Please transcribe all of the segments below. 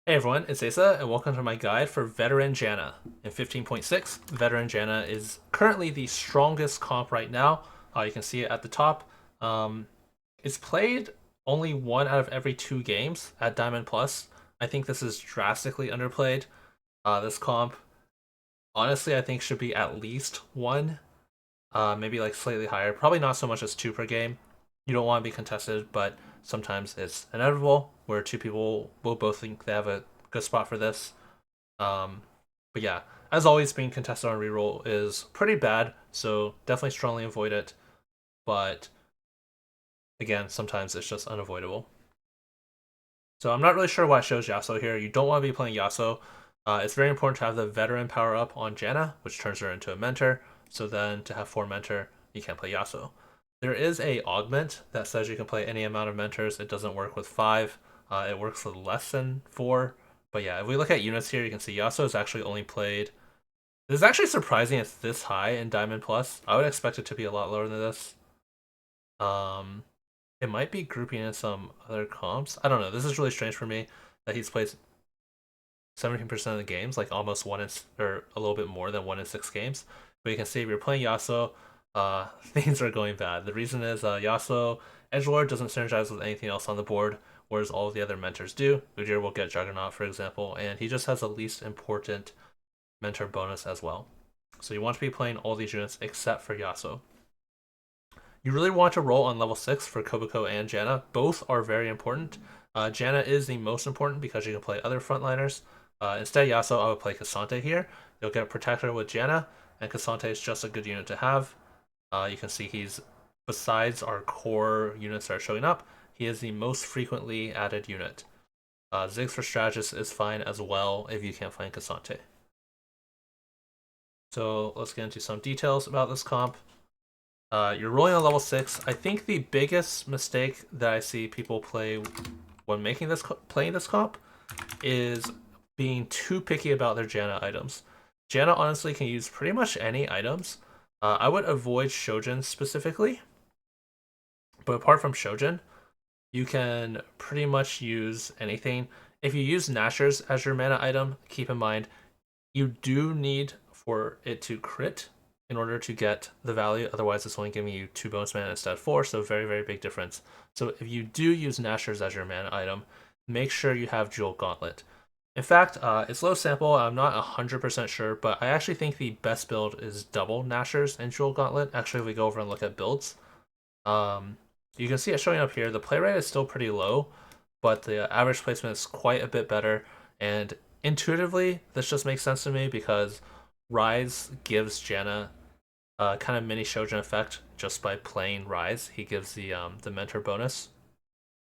Hey everyone, it's Aesah, and welcome to my guide for Veteran Janna. In 15.6, Veteran Janna is currently the strongest comp right now. You can see it at the top. Um, it's played only one out of every two games at Diamond Plus. I think this is drastically underplayed. This comp, honestly, I think should be at least one, maybe like slightly higher. Probably not so much as two per game. You don't want to be contested, but sometimes it's inevitable where two people will both think they have a good spot for this. Um, but yeah, as always, being contested on reroll is pretty bad, so definitely strongly avoid it. But again, sometimes it's just unavoidable. So I'm not really sure why it shows Yasuo here. You don't want to be playing Yasuo. It's very important to have the veteran power up on Janna, which turns her into a mentor. So then to have 4 mentor, you can't play Yasuo. There is a augment that says you can play any amount of mentors. It doesn't work with 5. It works with less than 4. But yeah, if we look at units here, you can see Yasuo is actually only played. This is actually surprising it's this high in Diamond Plus. I would expect it to be a lot lower than this. Um, it might be grouping in some other comps. I don't know. This is really strange for me that he's played 17% of the games, like almost one in, or a little bit more than 1 in 6 games. But you can see if you're playing Yasuo, things are going bad. The reason is Yasuo Edgelord doesn't synergize with anything else on the board, whereas all of the other mentors do. Udyr will get Juggernaut, for example, and he just has the least important mentor bonus as well. So you want to be playing all these units except for Yasuo. You really want to roll on level 6 for Kobuko and Janna. Both are very important. Janna is the most important because you can play other frontliners. Instead, Yasuo, I would play K'Sante here. You'll get Protector with Janna, and K'Sante is just a good unit to have. You can see he's, besides our core units that are showing up, he is the most frequently added unit. Ziggs for Strategist is fine as well if you can't find K'Sante. So let's get into some details about this comp. You're rolling on level 6. I think the biggest mistake that I see people play when playing this comp is being too picky about their Janna items. Janna honestly can use pretty much any items. I would avoid Shojin specifically, but apart from Shojin, you can pretty much use anything. If you use Nashor's as your mana item, keep in mind you do need for it to crit in order to get the value. Otherwise, it's only giving you 2 bonus mana instead of 4, so very, very big difference. So if you do use Nashor's as your mana item, make sure you have Jewel Gauntlet. In fact, it's low sample. I'm not 100% sure, but I actually think the best build is double Nashor's and Jewel Gauntlet. Actually, if we go over and look at builds, you can see it showing up here. The play rate is still pretty low, but the average placement is quite a bit better. And intuitively, this just makes sense to me because Rise gives Janna a kind of mini Shojin effect just by playing Rise. He gives the mentor bonus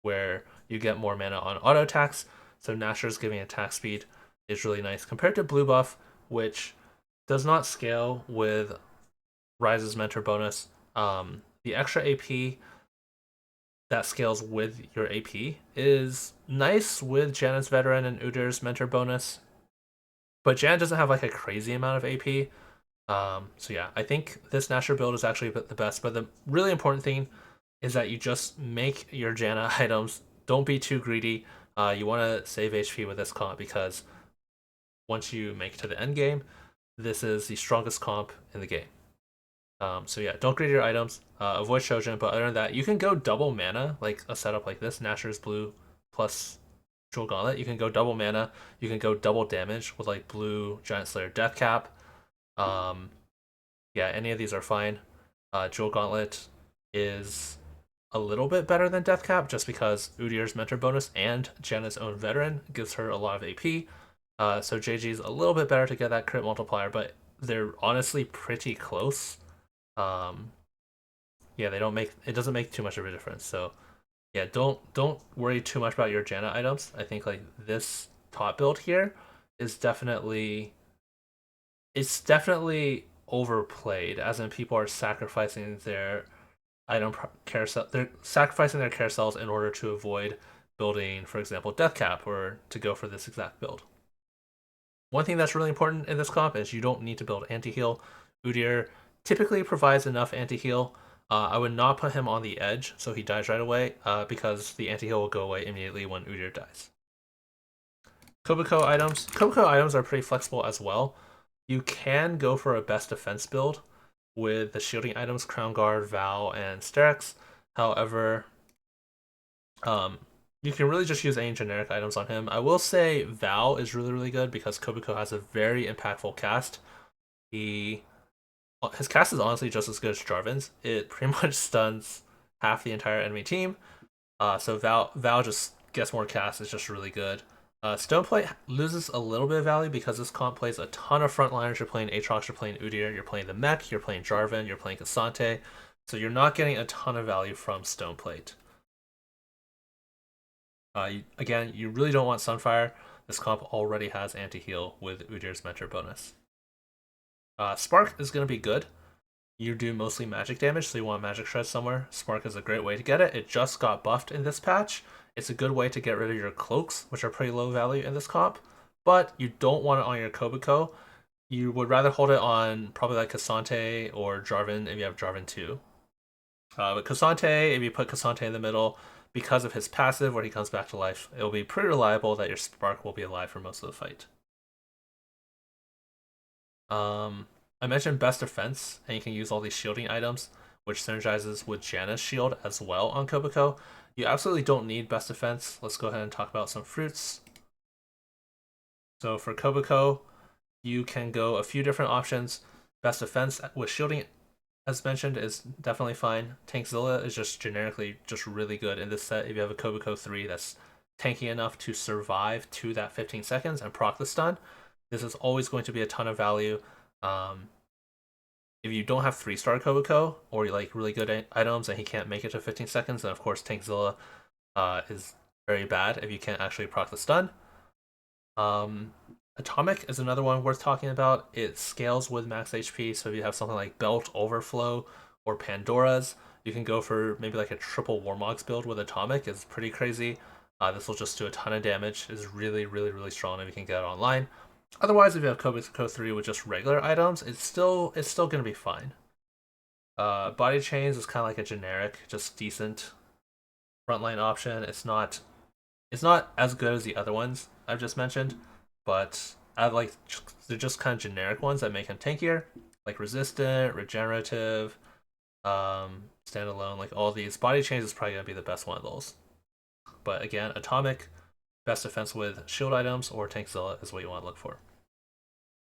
where you get more mana on auto attacks. So Nashor's giving attack speed is really nice compared to blue buff, which does not scale with Rise's mentor bonus. The extra AP that scales with your AP is nice with Janna's veteran and Udyr's mentor bonus, but Janna doesn't have like a crazy amount of AP. So yeah, I think this Nashor build is actually the best, but the really important thing is that you just make your Janna items. Don't be too greedy. You want to save HP with this comp because once you make it to the end game, this is the strongest comp in the game. So yeah, don't greedy your items. Avoid Shojin, but other than that, you can go double mana, like a setup like this. Nashor's blue plus Jewel Gauntlet. You can go double mana. You can go double damage with like blue Giant Slayer Death Cap. Um, yeah, any of these are fine. Jewel Gauntlet is a little bit better than Death Cap just because Udyr's mentor bonus and Janna's own veteran gives her a lot of AP. So JG's a little bit better to get that crit multiplier, but they're honestly pretty close. Yeah, they don't make it doesn't make too much of a difference. So yeah, don't worry too much about your Janna items. I think like this top build here is definitely overplayed, as in people are sacrificing their item carousel. They're sacrificing their carousels in order to avoid building, for example, Death Cap, or to go for this exact build. One thing that's really important in this comp is you don't need to build anti-heal. Udyr typically provides enough anti-heal. I would not put him on the edge so he dies right away because the anti-heal will go away immediately when Udyr dies. Kobuko items. Kobuko items are pretty flexible as well. You can go for a best defense build with the shielding items, Crown Guard, Vow, and Sterak. However, you can really just use any generic items on him. I will say Vow is really, really good because Kobuko has a very impactful cast. His cast is honestly just as good as Jarvan's. It pretty much stuns half the entire enemy team. So Vow just gets more cast. It's just really good. Stoneplate loses a little bit of value because this comp plays a ton of frontliners. You're playing Aatrox, you're playing Udyr, you're playing the mech, you're playing Jarvan, you're playing K'Sante. So you're not getting a ton of value from Stoneplate. Again, you really don't want Sunfire. This comp already has anti-heal with Udyr's mentor bonus. Spark is going to be good. You do mostly magic damage, so you want magic shred somewhere. Spark is a great way to get it. It just got buffed in this patch. It's a good way to get rid of your cloaks, which are pretty low value in this comp, but you don't want it on your Kobuko. You would rather hold it on probably like K'Sante or Jarvan if you have Jarvan 2. But K'Sante, if you put K'Sante in the middle, because of his passive where he comes back to life, it will be pretty reliable that your Spark will be alive for most of the fight. I mentioned best defense, and you can use all these shielding items, which synergizes with Janna's shield as well on Kobuko. You absolutely don't need best defense. Let's go ahead and talk about some fruits. So for Kobuko, you can go a few different options. Best defense with shielding, as mentioned, is definitely fine. Tankzilla is just generically just really good in this set. If you have a Kobuko 3 that's tanky enough to survive to that 15 seconds and proc the stun, this is always going to be a ton of value. If you don't have 3-star Kobuko or you like really good items and he can't make it to 15 seconds, then of course Tankzilla is very bad if you can't actually proc the stun. Atomic is another one worth talking about. It scales with max HP, so if you have something like Belt Overflow or Pandora's, you can go for maybe like a triple Warmogs build with Atomic. It's pretty crazy. This will just do a ton of damage. It's really, really, really strong if you can get it online. Otherwise, if you have Kobuko 3 with just regular items, it's still going to be fine. Body Chains is kind of like a generic, just decent frontline option. It's not as good as the other ones I've just mentioned, but they're just kind of generic ones that make him tankier, like resistant, regenerative, standalone. Like all these, Body Chains is probably gonna be the best one of those. But again, Atomic, best defense with shield items or Tankzilla is what you want to look for.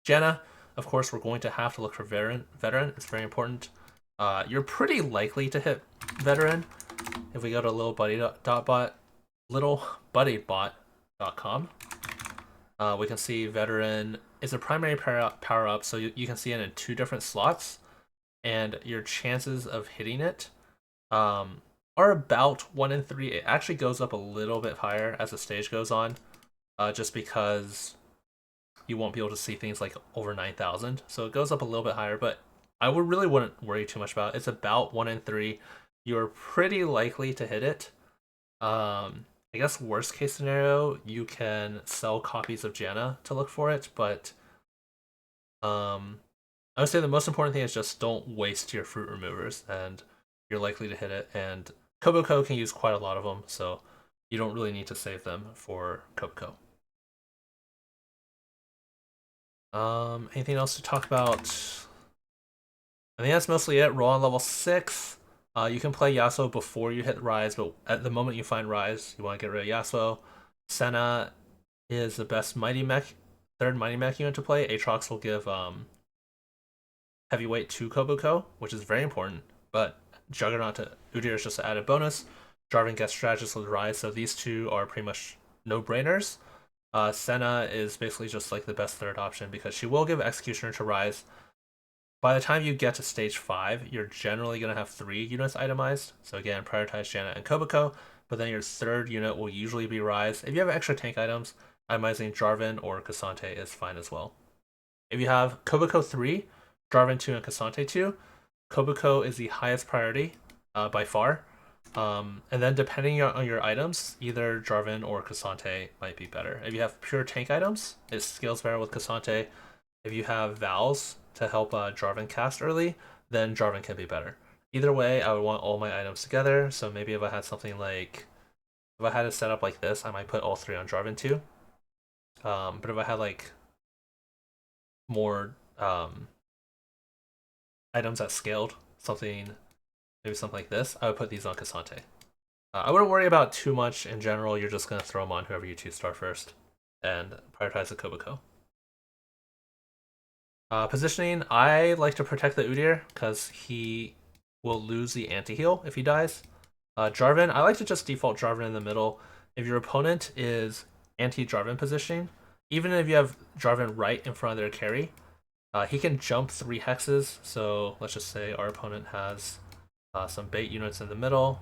Janna, of course, we're going to have to look for Veteran. It's very important. You're pretty likely to hit Veteran if we go to littlebuddy.com. We can see Veteran is a primary power up, so you can see it in 2 different slots, and your chances of hitting it are about 1 in 3. It actually goes up a little bit higher as the stage goes on, just because you won't be able to see things like over 9,000. So it goes up a little bit higher, but I wouldn't worry too much about it. It's about 1 in 3. You're pretty likely to hit it. I guess worst case scenario, you can sell copies of Janna to look for it, but I would say the most important thing is just don't waste your fruit removers, and you're likely to hit it. And Kobuko can use quite a lot of them, so you don't really need to save them for Kobuko. Anything else to talk about? I think that's mostly it. Roll on level 6. You can play Yasuo before you hit Rise, but at the moment you find Rise, you want to get rid of Yasuo. Senna is the best Mighty Mech, 3rd Mighty Mech unit to play. Aatrox will give heavyweight to Kobuko, which is very important, but Juggernaut to Udyr is just an added bonus. Jarvan gets Strategist with Rise, so these 2 are pretty much no-brainers. Senna is basically just like the best 3rd option because she will give Executioner to Rise. By the time you get to stage 5, you're generally going to have 3 units itemized. So again, prioritize Janna and Kobuko, but then your 3rd unit will usually be Rise. If you have extra tank items, itemizing Jarvan or K'Sante is fine as well. If you have Kobuko 3, Jarvan 2, and K'Sante 2, Kobuko is the highest priority by far. And then depending on your items, either Jarvan or K'Sante might be better. If you have pure tank items, it scales better with K'Sante. If you have Vows to help Jarvan cast early, then Jarvan can be better. Either way, I would want all my items together, so maybe if I had something like... If I had a setup like this, I might put all 3 on Jarvan too. But if I had like more items that scaled, maybe something like this, I would put these on Cassante. I wouldn't worry about too much in general. You're just going to throw them on whoever you 2-star first and prioritize the Kobuko. Positioning, I like to protect the Udyr because he will lose the anti-heal if he dies. Jarvan, I like to just default Jarvan in the middle. If your opponent is anti-Jarvan positioning, even if you have Jarvan right in front of their carry, he can jump 3 hexes. So let's just say our opponent has some bait units in the middle.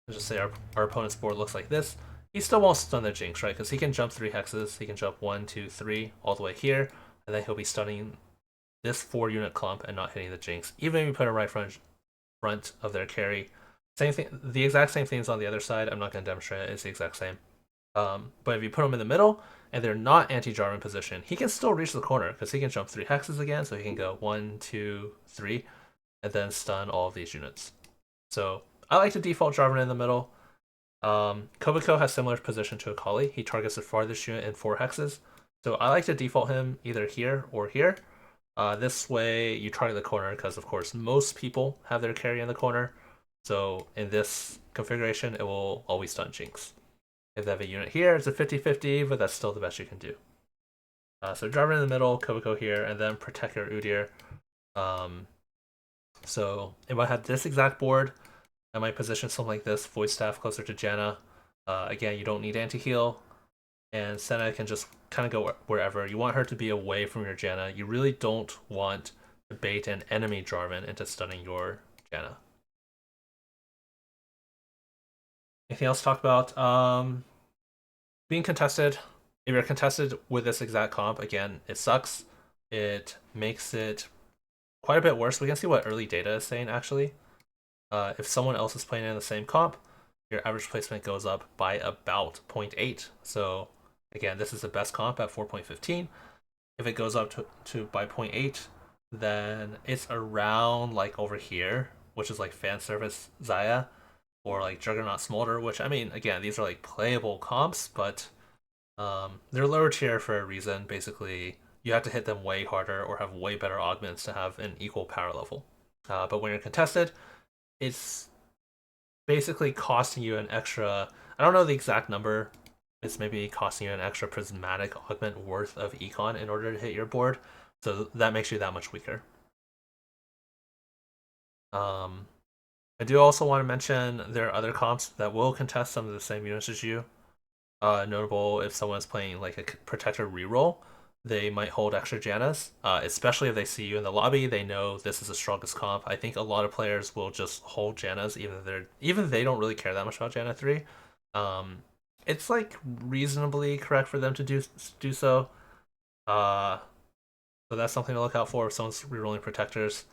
Let's just say our opponent's board looks like this. He still won't stun the Jinx, right? Because he can jump 3 hexes. He can jump 1, 2, 3 all the way here. And then he'll be stunning this 4-unit clump and not hitting the Jinx. Even if you put it right front of their carry. Same thing, the exact same things on the other side. I'm not going to demonstrate it. It's the exact same. But if you put them in the middle and they're not anti-Jarvan position, he can still reach the corner because he can jump 3 hexes again. So he can go 1, 2, 3, and then stun all of these units. So I like to default Jarvan in the middle. Kobuko has similar position to Akali. He targets the farthest unit in 4 hexes. So I like to default him either here or here. This way you target the corner because, of course, most people have their carry in the corner. So in this configuration, it will always stun Jinx. If they have a unit here, it's a 50-50, but that's still the best you can do. So Jarvan in the middle, Kobuko here, and then protect your Udyr. So if I had this exact board, I might position something like this, Void Staff closer to Janna. Again, you don't need anti-heal. And Senna can just kind of go wherever. You want her to be away from your Janna. You really don't want to bait an enemy Jarvan into stunning your Janna. Anything else to talk about? Being contested. If you're contested with this exact comp, again, it sucks. It makes it quite a bit worse. We can see what early data is saying, actually. If someone else is playing in the same comp, your average placement goes up by about 0.8. So again, this is the best comp at 4.15. If it goes up to by 0.8, then it's around like over here, which is like fan service Xayah or like Juggernaut Smolder, which I mean, again, these are like playable comps, but they're lower tier for a reason. Basically, you have to hit them way harder or have way better augments to have an equal power level. But when you're contested, it's basically costing you an extra, I don't know the exact number, it's maybe costing you an extra prismatic augment worth of econ in order to hit your board, so that makes you that much weaker. I do also want to mention there are other comps that will contest some of the same units as you. Notable if someone is playing like a protector reroll, they might hold extra Jannas, especially if they see you in the lobby. They know this is the strongest comp. I think a lot of players will just hold Jannas, even if they don't really care that much about Janna 3. It's like reasonably correct for them to do so. So that's something to look out for if someone's rerolling protectors.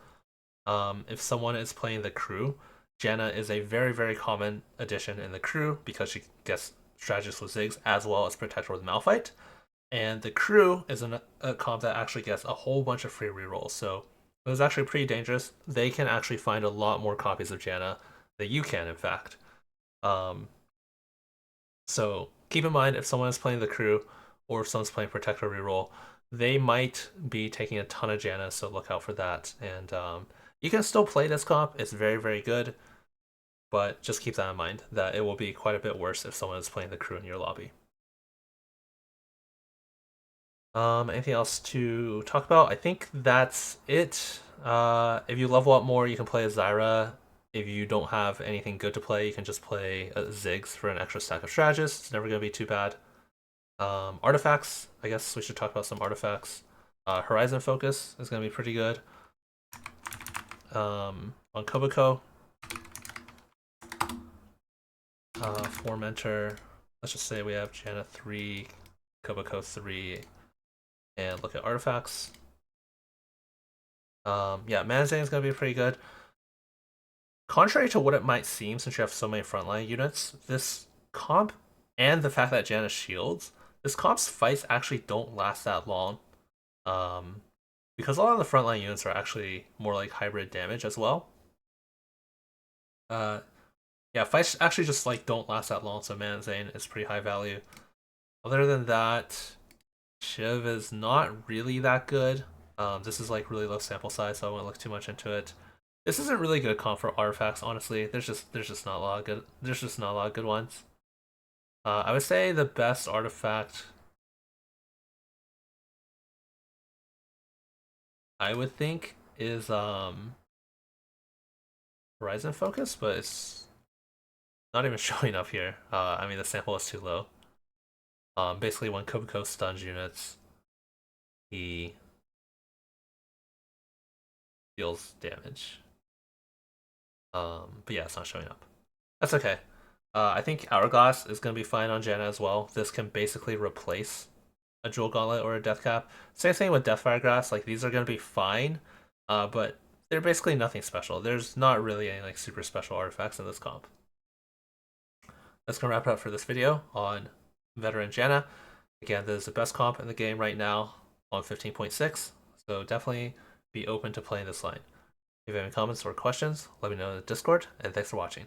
If someone is playing the crew, Janna is a very, very common addition in the crew because she gets strategist with Ziggs as well as protector with Malphite. And the crew is a comp that actually gets a whole bunch of free rerolls. So it was actually pretty dangerous. They can actually find a lot more copies of Janna than you can, in fact. So keep in mind if someone is playing the crew or if someone's playing protector reroll, they might be taking a ton of Janna, so look out for that. And you can still play this comp. It's very, very good. But just keep that in mind, that it will be quite a bit worse if someone is playing the crew in your lobby. Anything else to talk about? I think that's it. If you level up more, you can play a Zyra. If you don't have anything good to play, you can just play a Ziggs for an extra stack of strategists. It's never going to be too bad. Artifacts, I guess we should talk about some artifacts. Horizon Focus is going to be pretty good. On Kobuko, for Mentor, let's just say we have Janna 3, Kobuko 3, and look at artifacts. Yeah, Manzane is going to be pretty good. Contrary to what it might seem, since you have so many frontline units, this comp and the fact that Janna shields, this comp's fights actually don't last that long. Because a lot of the frontline units are actually more like hybrid damage as well. Yeah, fights actually just like don't last that long, so Manzane is pretty high value. Other than that, Shiv is not really that good. This is like really low sample size, so I won't look too much into it. This isn't really good comp for artifacts, honestly. There's just not a lot of good. There's just not a lot of good ones. I would say the best artifact I would think is Horizon Focus, but it's not even showing up here. I mean the sample is too low. Basically when Kobuko stuns units, he deals damage. But yeah, it's not showing up. That's okay. I think Hourglass is going to be fine on Janna as well. This can basically replace a Jewel Gauntlet or a Death Cap. Same thing with Deathfire Grass. Like these are going to be fine, but they're basically nothing special. There's not really any like super special artifacts in this comp. That's going to wrap it up for this video on Veteran Janna. Again, this is the best comp in the game right now on 15.6, so definitely be open to playing this line. If you have any comments or questions, let me know in the Discord, and thanks for watching.